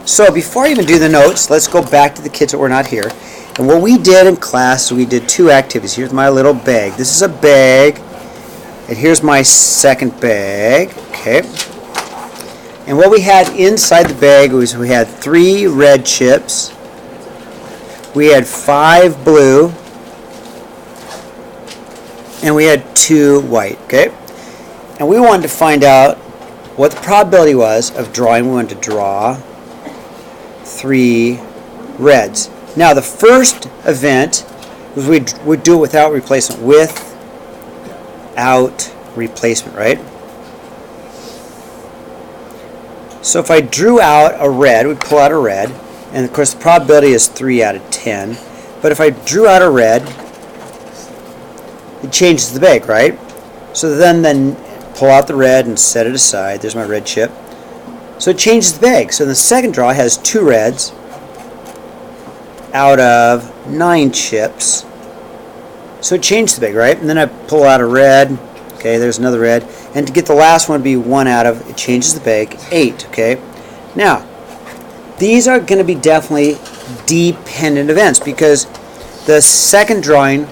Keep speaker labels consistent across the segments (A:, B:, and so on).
A: So before I even do the notes, let's go back to the kids that were not here. And what we did in class, we did two activities. Here's my little bag. This is a bag. And here's my second bag. Okay. And what we had inside the bag was we had 3 red chips. We had 5 blue. And we had 2 white. Okay. And we wanted to find out what the probability was of drawing. We wanted to draw 3 reds. Now the first event was we'd do it without replacement. Without replacement, right? So if I drew out a red, we'd pull out a red, and of course the probability is 3 out of 10. But if I drew out a red, it changes the bag, right? So then pull out the red and set it aside. There's my red chip. So it changes the bag. So the second draw has 2 reds out of 9 chips. So it changed the bag, right? And then I pull out a red. Okay, there's another red. And to get the last one to be 1 out of, it changes the bag, 8. Okay. Now, these are going to be definitely dependent events because the second drawing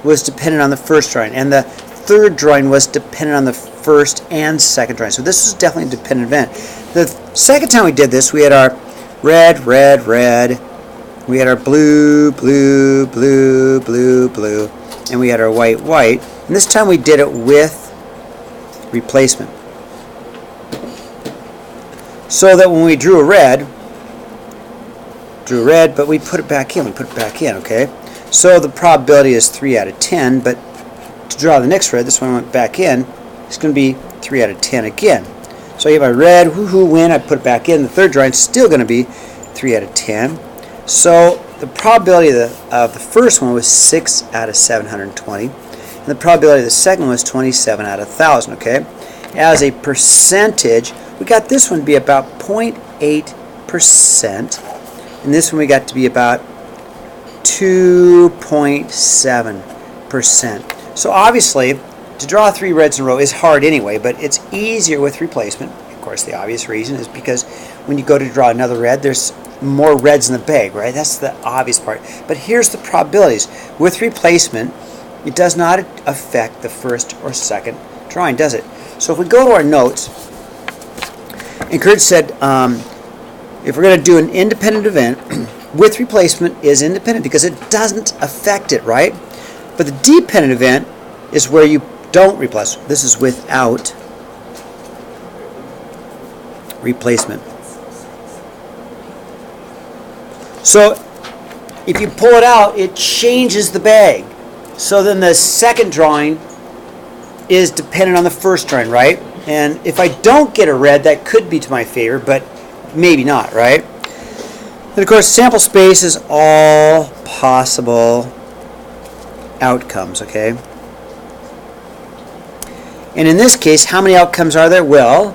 A: was dependent on the first drawing, and the third drawing was dependent on the first and second drawing. So this is definitely a dependent event. The second time we did this, we had our red, red, red. We had our blue, blue, blue, blue, blue, and we had our white, white. And this time we did it with replacement. So that when we drew a red, but we put it back in. Okay? So the probability is 3 out of 10, but to draw the next red, this one went back in, it's going to be 3 out of 10 again. So I have my red, woohoo, win, I put it back in. The third drawing is still going to be 3 out of 10. So the probability of the first one was 6 out of 720. And the probability of the second one was 27 out of 1,000. Okay? As a percentage, we got this one to be about 0.8%. And this one we got to be about 2.7%. So obviously, to draw 3 reds in a row is hard anyway, but it's easier with replacement. Of course, the obvious reason is because when you go to draw another red, there's more reds in the bag, right? That's the obvious part. But here's the probabilities. With replacement, it does not affect the first or second drawing, does it? So if we go to our notes, and Kurt said, if we're going to do an independent event, with replacement is independent because it doesn't affect it, right? But the dependent event is where you don't replace. This is without replacement. So if you pull it out, it changes the bag. So then the second drawing is dependent on the first drawing, right? And if I don't get a red, that could be to my favor, but maybe not, right? And of course, sample space is all possible outcomes, okay? And in this case, how many outcomes are there? Well,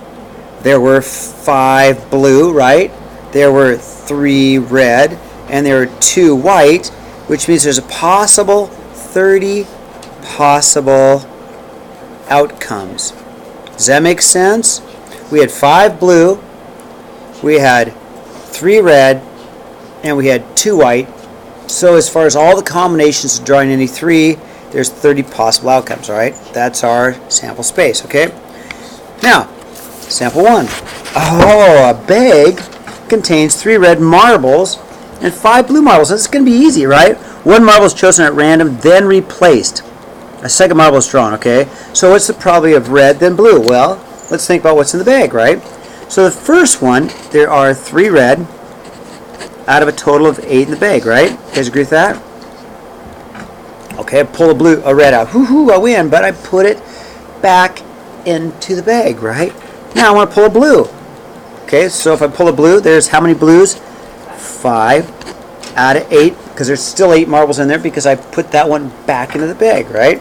A: there were 5 blue, right? There were 3 red, and there were 2 white, which means there's a possible 30 possible outcomes. Does that make sense? We had 5 blue, we had 3 red, and we had 2 white. So as far as all the combinations of drawing any 3, there's 30 possible outcomes, all right? That's our sample space, okay? Now, sample 1. Oh, a bag contains 3 red marbles and 5 blue marbles. This is going to be easy, right? 1 marble is chosen at random, then replaced. A second marble is drawn, okay? So what's the probability of red, then blue? Well, let's think about what's in the bag, right? So the first one, there are 3 red out of a total of 8 in the bag, right? You guys agree with that? Okay, I pull a red out. Hoo-hoo, I win, but I put it back into the bag, right? Now I want to pull a blue. Okay, so if I pull a blue, there's how many blues? 5 out of 8, because there's still 8 marbles in there because I put that one back into the bag, right?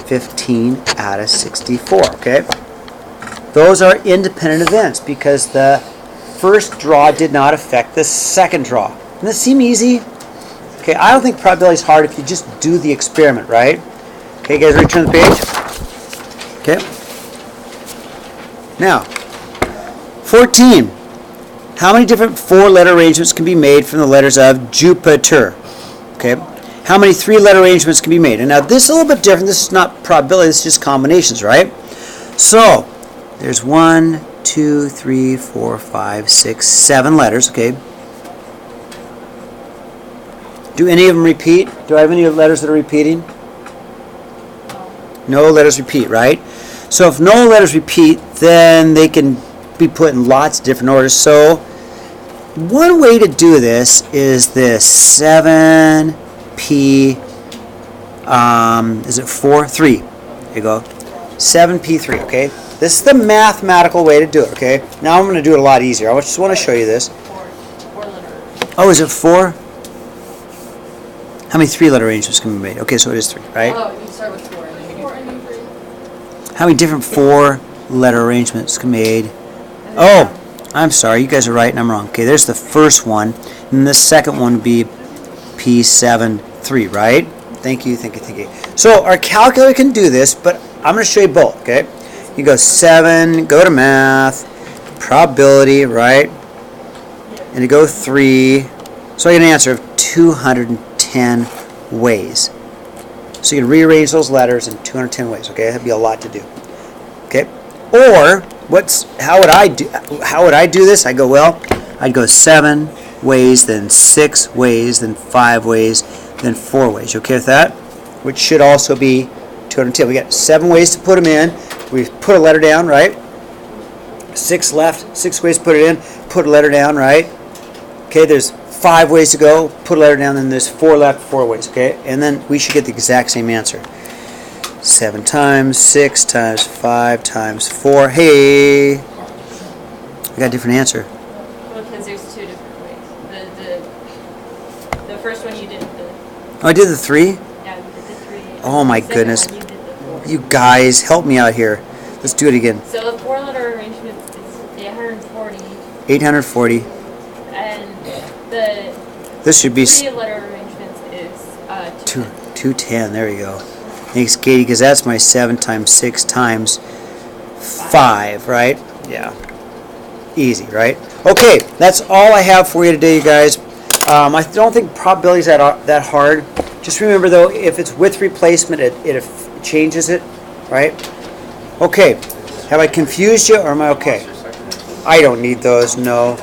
A: 15 out of 64, okay? Those are independent events because the first draw did not affect the second draw. Doesn't that seem easy? Okay, I don't think probability is hard if you just do the experiment, right? Okay, guys, return the page. Okay. Now, 14. How many different 4-letter arrangements can be made from the letters of Jupiter? Okay. How many 3-letter arrangements can be made? And now this is a little bit different. This is not probability. This is just combinations, right? So there's 1, 2, 3, 4, 5, 6, 7 letters. Okay. Do any of them repeat? Do I have any letters that are repeating? No letters repeat, right? So if no letters repeat, then they can be put in lots of different orders. So one way to do this is this 7p, is it 4? 3. There you go. 7p3, okay? This is the mathematical way to do it, okay? Now I'm going to do it a lot easier. I just want to show you this.
B: 4 letters.
A: Oh, is it 4? How many 3-letter arrangements can be made? Okay, so it is 3, right?
B: Oh, you start with 4 and then you do 3.
A: How many different 4-letter arrangements can be made? Oh, I'm sorry. You guys are right and I'm wrong. Okay, there's the first one. And the second one would be P73, right? Thank you, thank you, thank you. So our calculator can do this, but I'm going to show you both, okay? You go 7, go to math, probability, right? And you go 3. So I get an answer of 210 ways. So you can rearrange those letters in 210 ways, okay? That'd be a lot to do. Okay? Or how would I do this? I go, well, I'd go 7 ways, then 6 ways, then 5 ways, then 4 ways. You okay with that? Which should also be 210. We got 7 ways to put them in. We put a letter down, right? 6 left, 6 ways to put it in, put a letter down, right? Okay, there's 5 ways to go, put a letter down, then there's 4 left, 4 ways, okay? And then we should get the exact same answer. 7 times 6 times 5 times 4. Hey! I got a different answer.
B: Well, because there's 2 different ways. The first one you did
A: Oh, I did the 3?
B: yeah, you did the 3.
A: Oh my
B: The second
A: goodness.
B: one you did the 4.
A: You guys, help me out here. Let's do it again.
B: So the 4-letter arrangement is 840,
A: 840.
B: and the
A: This should be
B: 3-letter arrangements is
A: 210. There you go. Thanks, Katie, because that's my 7 times 6 times 5, right? Yeah. Easy, right? Okay, that's all I have for you today, you guys. I don't think probability is that hard. Just remember, though, if it's with replacement, it changes it, right? Okay. Have I confused you, or am I okay? I don't need those, no.